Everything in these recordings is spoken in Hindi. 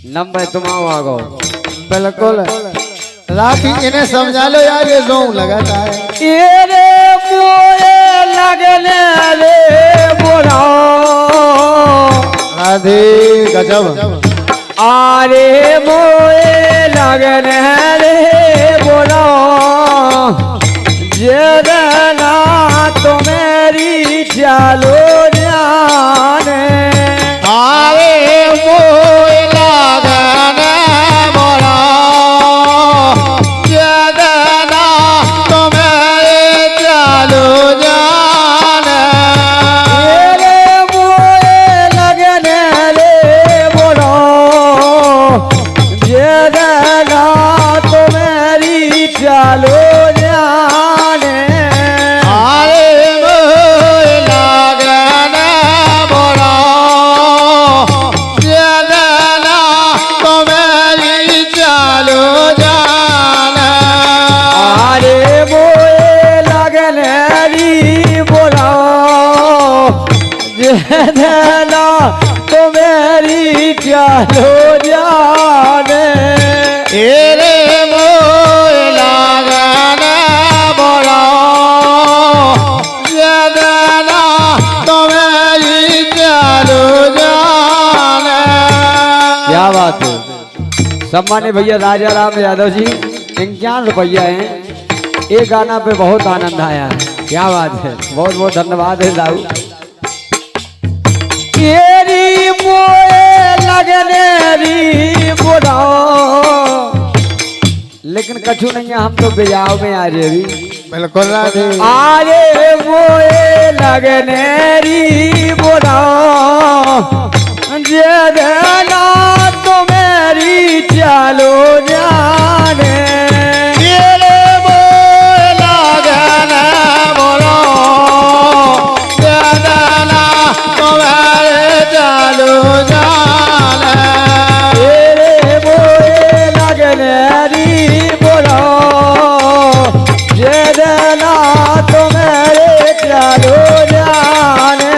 नंबर तुम आओ बिल्कुल राखी इन्हें समझा लो यार, ये जों लगाता है। ये रे मोए लगने रे बोला राधे गजब। आरे मोए लगने रे बोला जेना तो मेरी चालो जाने। आरे मोए लगने बोला जेना तो मेरे चालो जाने। रे मोए लगने रे बोला जेना तो मेरी चालो जाने। आरे मोए लगने बोला जेना तो मेरी चालो जाने। आरे मोए लगने री बोला जेना तो मेरी चालो जाने। तेरे मोए लगने बोला जेना तो मेरी चालो जाने। क्या बात है। सम्मानित भैया राजा राम यादव जी 51 रुपया है। ये गाना पे बहुत आनंद आया। क्या बात है, बहुत बहुत धन्यवाद है दाऊ। तेरी मोए लगने री बोला लेकिन कछु नहीं है, हम तो बेजाव में आ रहे अभी। बिल्कुल राधे। आरे मोए लगने री बोला जेना तो मेरी चालो जाने। तेरे मोए लगने बोला जेना तो मेरे चालो जाने। तेरे मोए लगने री बोला जेना तो मेरे चालो जाने।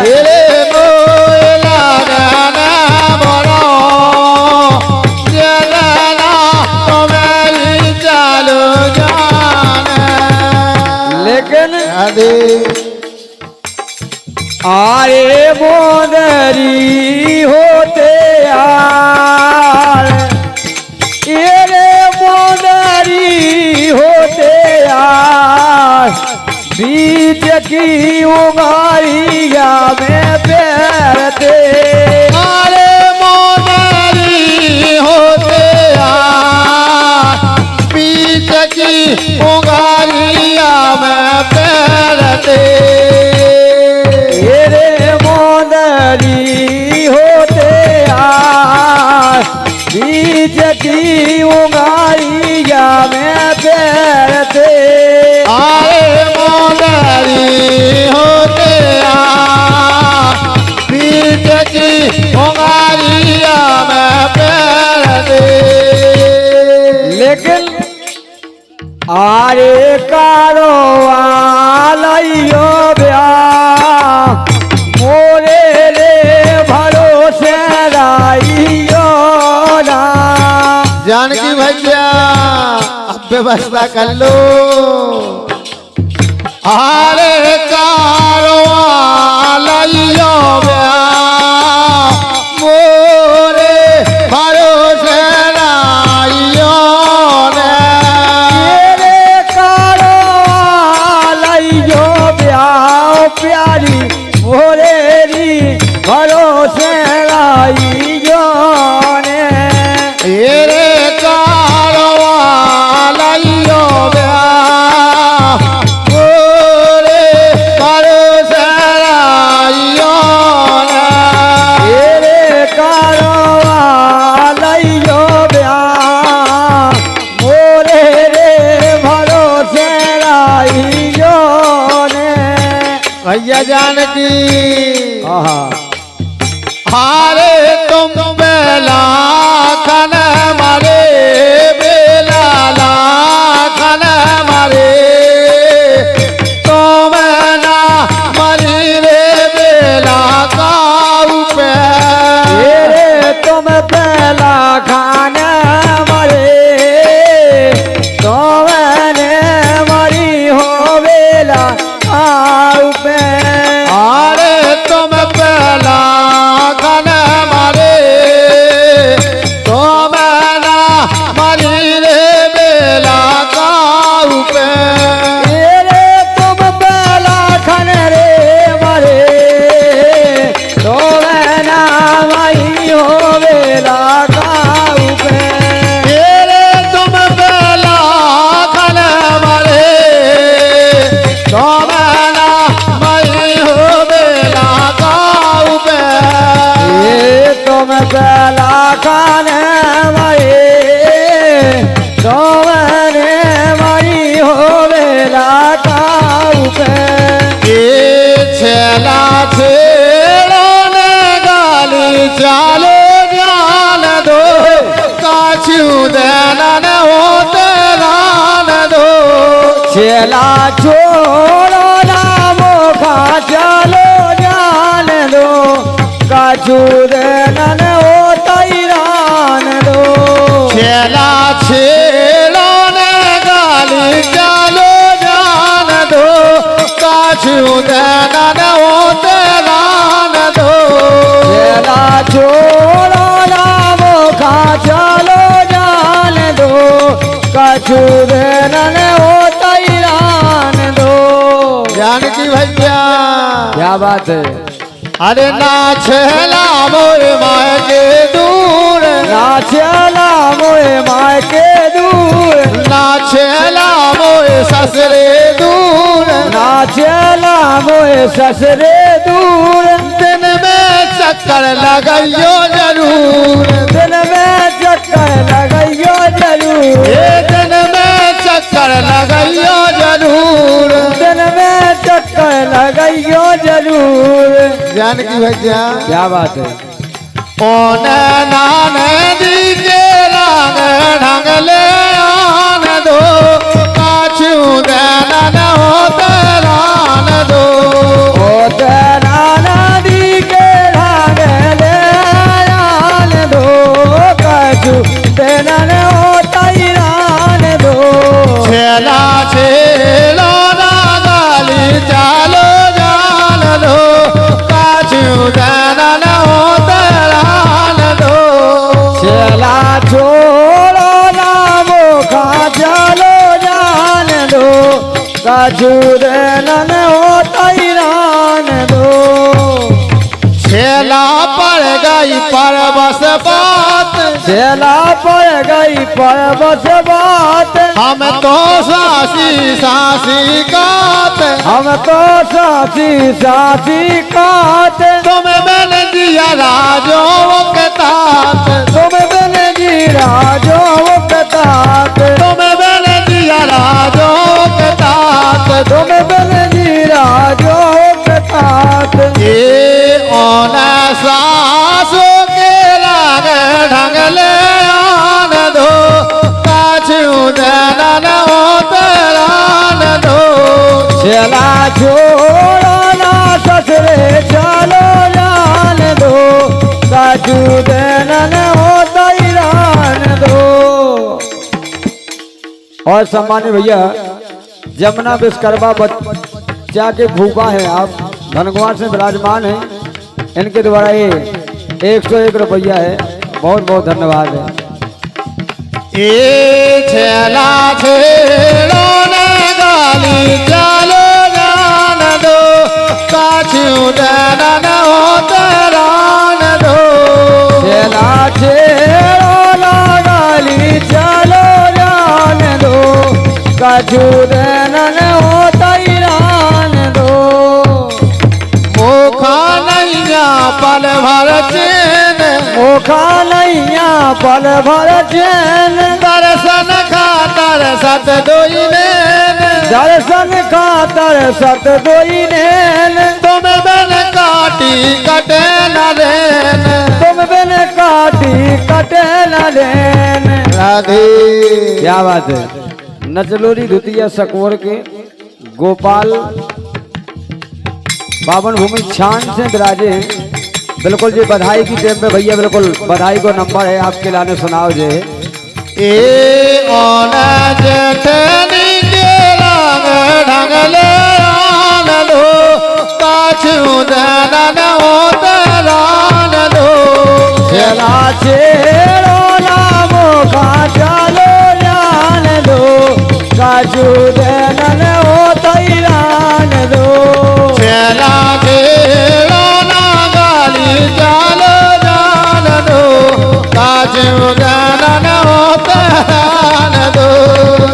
तेरे मोए लगने बोला जेना तो मेरी चालो जाने। लेकिन राधे। आरे मोदरी होते यार, ये रे मोदरी होते यार, बीच की उगारिया में पैरते। अरे मोनाली होते यार, बीच की उंगारिया में पैरते। ये रे मोदरी होते यार, बीच की उगारिया में पैरते। अरे मोनाली होते यार, बीच की उंगारिया में पैरते। लेकिन आरे कारो आलइयो ब्याह मोरे रे भरोसे राइयो ना। जानकी भैया अब व्यवस्था कर लो। आरे कारवालियो मोरे भरोसे राइयो ने। तेरे कारो आलइयो ब्याह प्यारी मोरे री भरोसे राइयो ने। तेरे कारवालियो मोरे भरोसे राइयो ने। तेरे कारो आलइयो ब्याह मोरे रे भरोसे राइयो ने। भैया जानकी आहा हारे तुम बेला खन मारे बेला खन मारे तुम ना मरी रे बेला का पे। तेरे तुम पे लाखाने मारी सोवने मारी होवे लाखा पे छेला छेड़ो ने गाली चालो जान दो काछू देना न होते रान दो छेला छोड़ो ना मोखा चलो जान दो काछू देना न होता ईरान दो छेला छेड़ो ने गाली चालो जान दो काछू देना न होते रान दो छेला छोड़ो ना मोखा चलो जान दो काछू देना न होता ईरान दो जानकी भैया क्या बात है अरे ना छेला मोर माय के दूर ना चला मोए माय के दूर ना छेला मोर ससरे दूर ना चला मोए ससरे दूर दिन में चक्कर लगाइयो जरूर दिन में चक्कर लगाइयो जरूर ये दिन में चक्कर लगाइयो जरूर दिन में चक्कर लगाइयो जरूर जानकी भैया क्या बात है ओने नाने दीजे रंग ढंग ले आन दो काछू देना न होते रान दो ओ तेरा नदी के ढंग ले आन दो काजू तेरा ने होता ईरान दो छेला छेलो ना गाली चालो जान दो काछू देना न होते रान दो छेला छोड़ो ना मोखा चलो जान दो काजू देना ने होता ईरान दो छेला पड़ गई परबस बात छेला पड़ गई पर बस बात हम तो सासी सासी कात हम तो सासी सासी कात तुम मैंने दिया राजो के तात तुम बिन जी राजो कतात तुम मैंने दिया राजो के तात तुम बिन जी राजो कतात ये ओना सासो के राग ढंग ले आन दो काछू देना न होते रान दो छेला छोड़ो ना ससुरे चलो जान दो काजू देना न होता ईरान दो। और सम्मानित भैया जमुना विश्वकर्मा बच्चा के भूखा है आप धनकुमार से विराजमान है इनके द्वारा ये 101 रुपया है बहुत बहुत धन्यवाद है। ये छेला छेड़ो ने गाली चालो जान दो काछू देना न होते रान दो छेला छेड़ो ना गाली चलो जान दो काजू देना न होता ईरान दो मोखा नैया पल भर चैन मोखा नैया पल भर चैन दर्शन खातर सत दोई नैन दर्शन खातर सत दोई नैन तुम बन काटी कटे न रेन तुम बिन काटी कटे न लेन राधे क्या बात है नचलोरी धुतिया सकोर के गोपाल बावन भूमि छान से विराजे हैं बिल्कुल जी बधाई की टेम पे भैया बिल्कुल बधाई को नंबर है आपके लाने सुनाओ जे ए ओना जठनी के रंग ढंग ले आन दो काछू देना न होते रान दो छेला छेड़ो ना मोखा चलो जान दो काजू देना न होता ईरान दो छेला छेड़ो ना गाली चालो जान दो काछू देना न होते रान दो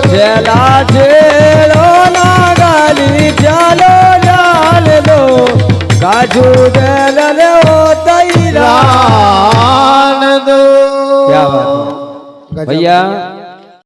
छेला छेड़ो ना गाली चलो जान दो काजू देना न होता ईरान रान दो भैया